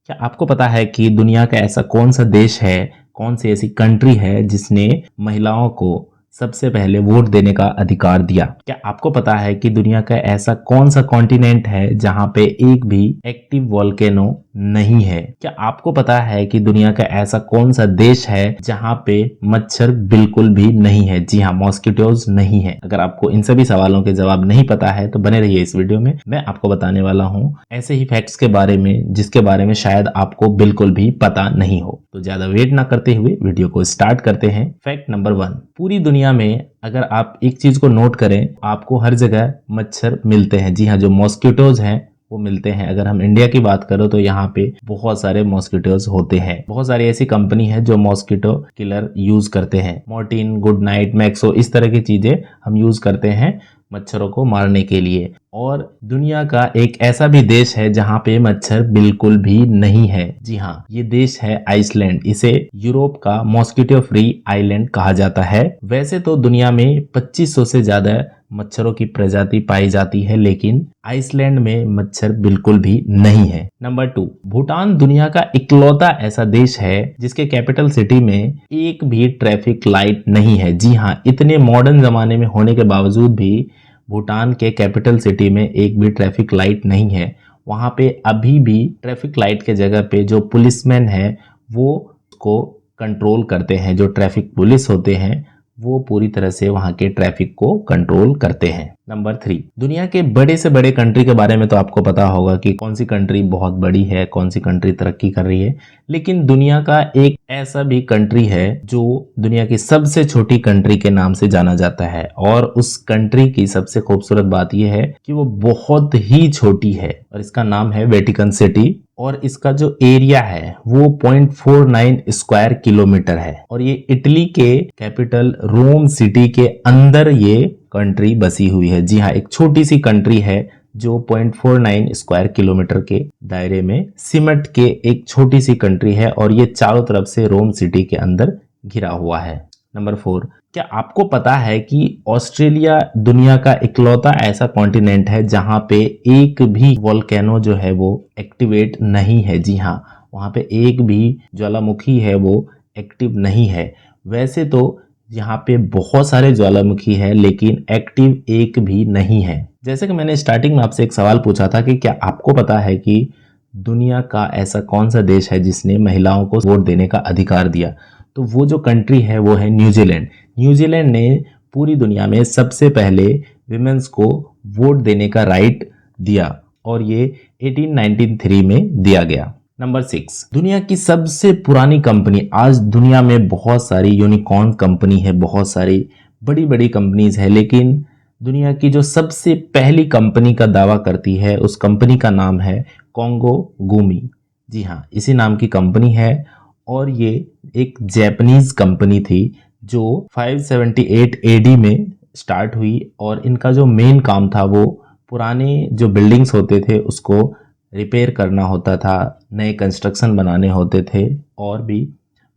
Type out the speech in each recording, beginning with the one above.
क्या आपको पता है कि दुनिया का ऐसा कौन सा देश है, कौन सी ऐसी कंट्री है जिसने महिलाओं को सबसे पहले वोट देने का अधिकार दिया? क्या आपको पता है कि दुनिया का ऐसा कौन सा कॉन्टिनेंट है जहां पे एक भी एक्टिव वोल्केनो नहीं है? क्या आपको पता है कि दुनिया का ऐसा कौन सा देश है जहां पे मच्छर बिल्कुल भी नहीं है? जी हाँ, मॉस्किटोज नहीं है। अगर आपको इन सभी सवालों के जवाब नहीं पता है तो बने रहिए इस वीडियो में। मैं आपको बताने वाला हूं ऐसे ही फैक्ट्स के बारे में जिसके बारे में शायद आपको बिल्कुल भी पता नहीं हो। तो ज्यादा वेट ना करते हुए वीडियो को स्टार्ट करते हैं। फैक्ट नंबर 1, पूरी दुनिया में अगर आप एक चीज को नोट करें, आपको हर जगह मच्छर मिलते हैं। जी हाँ, जो मॉस्किटोज हैं वो मिलते हैं। अगर हम इंडिया की बात करें तो यहाँ पे बहुत सारे मॉस्किटोज होते हैं। बहुत सारी ऐसी कंपनी है जो मॉस्किटो किलर यूज करते हैं। मॉर्टिन, गुड नाइट, मैक्सो, इस तरह की चीजें हम यूज करते हैं मच्छरों को मारने के लिए। और दुनिया का एक ऐसा भी देश है जहां पे मच्छर बिल्कुल भी नहीं है। जी हाँ, ये देश है आइसलैंड। इसे यूरोप का मॉस्किटो फ्री आइलैंड कहा जाता है। वैसे तो दुनिया में 2500 से ज्यादा मच्छरों की प्रजाति पाई जाती है, लेकिन आइसलैंड में मच्छर बिल्कुल भी नहीं है। नंबर 2, भूटान दुनिया का इकलौता ऐसा देश है जिसके कैपिटल सिटी में एक भी ट्रैफिक लाइट नहीं है। जी हाँ, इतने मॉडर्न जमाने में होने के बावजूद भी भूटान के कैपिटल सिटी में एक भी ट्रैफिक लाइट नहीं है। वहां पे अभी भी ट्रैफिक लाइट के जगह पे जो पुलिसमैन है वो उसको कंट्रोल करते हैं। जो ट्रैफिक पुलिस होते हैं वो पूरी तरह से वहां के ट्रैफिक को कंट्रोल करते हैं। नंबर 3, दुनिया के बड़े से बड़े कंट्री के बारे में तो आपको पता होगा कि कौन सी कंट्री बहुत बड़ी है, कौन सी कंट्री तरक्की कर रही है। लेकिन दुनिया का एक ऐसा भी कंट्री है जो दुनिया की सबसे छोटी कंट्री के नाम से जाना जाता है। और उस कंट्री की सबसे खूबसूरत बात यह है कि वो बहुत ही छोटी है और इसका नाम है वेटिकन सिटी। और इसका जो एरिया है वो 0.49 स्क्वायर किलोमीटर है। और ये इटली के कैपिटल रोम सिटी के अंदर ये कंट्री बसी हुई है। जी हाँ, एक छोटी सी कंट्री है जो 0.49 स्क्वायर किलोमीटर के दायरे में सिमट के एक छोटी सी कंट्री है और ये चारों तरफ से रोम सिटी के अंदर घिरा हुआ है। नंबर 4, क्या आपको पता है कि ऑस्ट्रेलिया दुनिया का इकलौता ऐसा कॉन्टिनेंट है जहां पे एक भी वोल्केनो जो है वो एक्टिवेट नहीं है? जी हाँ, वहां पे एक भी ज्वालामुखी है वो एक्टिव नहीं है। वैसे तो यहाँ पे बहुत सारे ज्वालामुखी है लेकिन एक्टिव एक भी नहीं है। जैसे कि मैंने स्टार्टिंग में आपसे एक सवाल पूछा था कि क्या आपको पता है कि दुनिया का ऐसा कौन सा देश है जिसने महिलाओं को वोट देने का अधिकार दिया? तो वो जो कंट्री है वो है न्यूजीलैंड। न्यूजीलैंड ने पूरी दुनिया में सबसे पहले विमेंस को वोट देने का राइट दिया और ये 1893 में दिया गया। नंबर 6, दुनिया की सबसे पुरानी कंपनी। आज दुनिया में बहुत सारी यूनिकॉर्न कंपनी है, बहुत सारी बड़ी बड़ी कंपनीज है, लेकिन दुनिया की जो सबसे पहली कंपनी का दावा करती है उस कंपनी का नाम है कॉन्गो गुमी। जी हाँ, इसी नाम की कंपनी है और ये एक जापानीज कंपनी थी जो 578 एडी में स्टार्ट हुई। और इनका जो मेन काम था वो पुराने जो बिल्डिंग्स होते थे उसको रिपेयर करना होता था, नए कंस्ट्रक्शन बनाने होते थे और भी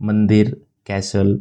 मंदिर, कैसल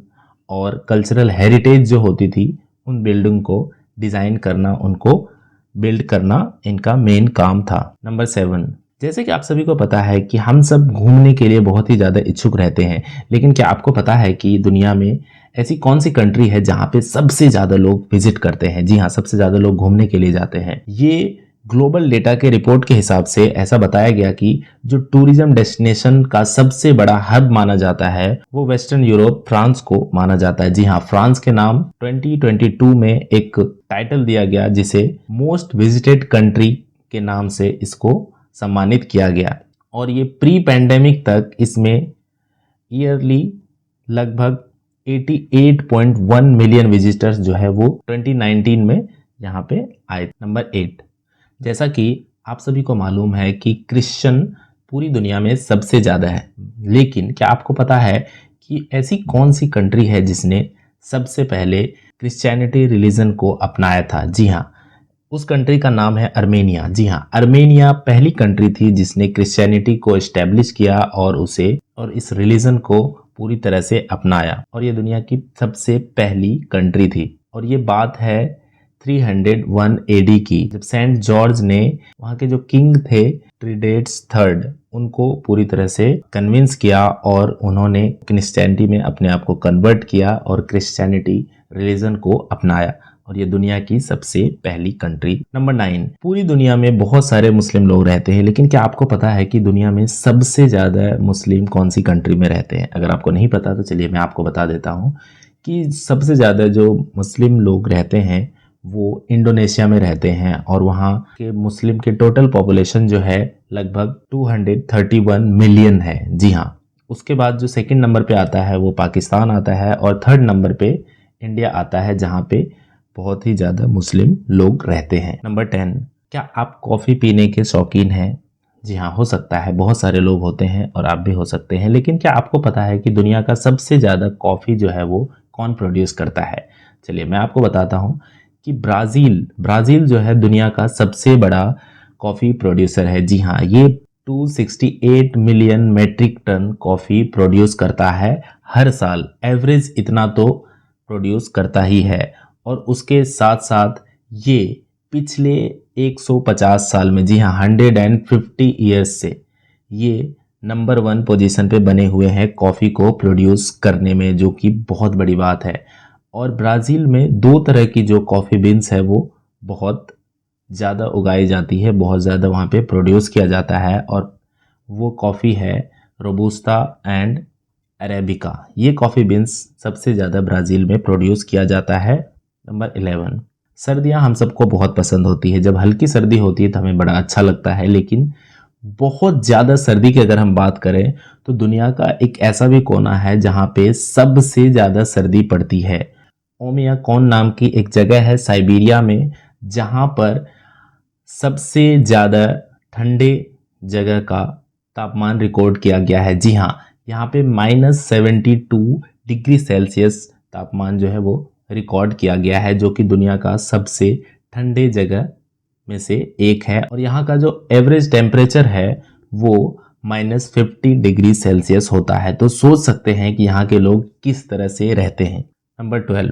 और कल्चरल हेरिटेज जो होती थी उन बिल्डिंग को डिज़ाइन करना, उनको बिल्ड करना इनका मेन काम था। नंबर 7, जैसे कि आप सभी को पता है कि हम सब घूमने के लिए बहुत ही ज़्यादा इच्छुक रहते हैं, लेकिन क्या आपको पता है कि दुनिया में ऐसी कौन सी कंट्री है जहाँ पे सबसे ज़्यादा लोग विजिट करते हैं? जी हाँ, सबसे ज़्यादा लोग घूमने के लिए जाते हैं। ये ग्लोबल डेटा के रिपोर्ट के हिसाब से ऐसा बताया गया कि जो टूरिज्म डेस्टिनेशन का सबसे बड़ा हब माना जाता है वो वेस्टर्न यूरोप, फ्रांस को माना जाता है। जी हाँ, फ्रांस के नाम 2022 में एक टाइटल दिया गया जिसे मोस्ट विजिटेड कंट्री के नाम से इसको सम्मानित किया गया। और ये प्री पैंडेमिक तक इसमें ईयरली लगभग 88.1 मिलियन विजिटर्स जो है वो 2019 में यहाँ पे आए। नंबर 8, जैसा कि आप सभी को मालूम है कि क्रिश्चियन पूरी दुनिया में सबसे ज़्यादा है, लेकिन क्या आपको पता है कि ऐसी कौन सी कंट्री है जिसने सबसे पहले क्रिश्चियनिटी रिलीजन को अपनाया था? जी हाँ, उस कंट्री का नाम है अर्मेनिया। जी हाँ, अर्मेनिया पहली कंट्री थी जिसने क्रिश्चियनिटी को एस्टेब्लिश किया और इस रिलीजन को पूरी तरह से अपनाया और ये दुनिया की सबसे पहली कंट्री थी। और ये बात है 301 एडी की, जब सेंट जॉर्ज ने वहाँ के जो किंग थे ट्रिडेट्स थर्ड उनको पूरी तरह से कन्विंस किया और उन्होंने क्रिश्चियनिटी में अपने आप को कन्वर्ट किया और क्रिश्चियनिटी रिलीजन को अपनाया, और ये दुनिया की सबसे पहली कंट्री। नंबर 9, पूरी दुनिया में बहुत सारे मुस्लिम लोग रहते हैं, लेकिन क्या आपको पता है कि दुनिया में सबसे ज़्यादा मुस्लिम कौन सी कंट्री में रहते हैं? अगर आपको नहीं पता तो चलिए मैं आपको बता देता हूँ कि सबसे ज़्यादा जो मुस्लिम लोग रहते हैं वो इंडोनेशिया में रहते हैं, और वहाँ के मुस्लिम के टोटल पॉपुलेशन जो है लगभग 231 मिलियन है। जी हाँ। उसके बाद जो सेकंड नंबर पे आता है वो पाकिस्तान आता है, और थर्ड नंबर पे इंडिया आता है जहाँ पे बहुत ही ज़्यादा मुस्लिम लोग रहते हैं। नंबर 10, क्या आप कॉफ़ी पीने के शौकीन हैं? जी हाँ, हो सकता है, बहुत सारे लोग होते हैं और आप भी हो सकते हैं, लेकिन क्या आपको पता है कि दुनिया का सबसे ज़्यादा कॉफ़ी जो है वो कौन प्रोड्यूस करता है? चलिए मैं आपको बताता हूँ कि ब्राज़ील जो है दुनिया का सबसे बड़ा कॉफ़ी प्रोड्यूसर है। जी हाँ, ये 268 million metric ton coffee produce करता है हर साल। एवरेज इतना तो प्रोड्यूस करता ही है, और उसके साथ साथ ये पिछले 150 साल में, जी हाँ 150 ईयर्स से ये नंबर 1 पोजीशन पे बने हुए हैं कॉफ़ी को प्रोड्यूस करने में, जो कि बहुत बड़ी बात है। और ब्राज़ील में 2 तरह की जो कॉफ़ी बीन्स है वो बहुत ज़्यादा उगाई जाती है, बहुत ज़्यादा वहाँ पे प्रोड्यूस किया जाता है, और वो कॉफ़ी है रोबूस्टा एंड अरेबिका। ये कॉफ़ी बीन्स सबसे ज़्यादा ब्राज़ील में प्रोड्यूस किया जाता है। नंबर 11, सर्दियाँ हम सबको बहुत पसंद होती है। जब हल्की सर्दी होती है तो हमें बड़ा अच्छा लगता है, लेकिन बहुत ज़्यादा सर्दी की अगर हम बात करें तो दुनिया का एक ऐसा भी कोना है जहाँ पे सबसे ज़्यादा सर्दी पड़ती है। ओमियाकॉन नाम की एक जगह है साइबेरिया में, जहाँ पर सबसे ज़्यादा ठंडे जगह का तापमान रिकॉर्ड किया गया है। जी हाँ, यहाँ पे -72 डिग्री सेल्सियस तापमान जो है वो रिकॉर्ड किया गया है, जो कि दुनिया का सबसे ठंडे जगह में से एक है। और यहाँ का जो एवरेज टेम्परेचर है वो -50 डिग्री सेल्सियस होता है। तो सोच सकते हैं कि यहाँ के लोग किस तरह से रहते हैं। नंबर 12,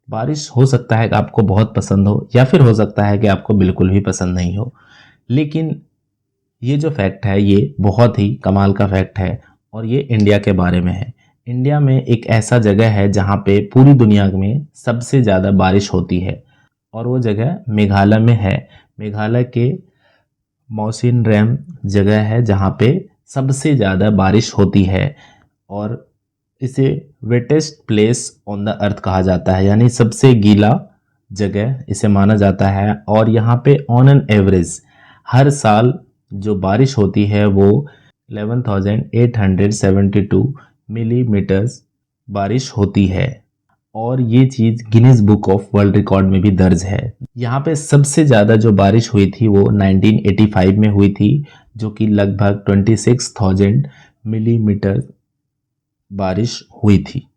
बारिश हो सकता है कि आपको बहुत पसंद हो, या फिर हो सकता है कि आपको बिल्कुल भी पसंद नहीं हो, लेकिन ये जो फैक्ट है ये बहुत ही कमाल का फैक्ट है, और ये इंडिया के बारे में है। इंडिया में एक ऐसा जगह है जहाँ पे पूरी दुनिया में सबसे ज़्यादा बारिश होती है, और वो जगह मेघालय में है। मेघालय के मौसिन रैम जगह है जहाँ पे सबसे ज़्यादा बारिश होती है, और इसे wettest place on the earth कहा जाता है, यानी सबसे गीला जगह इसे माना जाता है। और यहाँ पे ऑन एन एवरेज हर साल जो बारिश होती है वो 11,872 मिलीमीटर्स बारिश होती है, और ये चीज़ Guinness book of world record में भी दर्ज है। यहाँ पे सबसे ज़्यादा जो बारिश हुई थी वो 1985 में हुई थी, जो कि लगभग 26,000 मिलीमीटर बारिश हुई थी।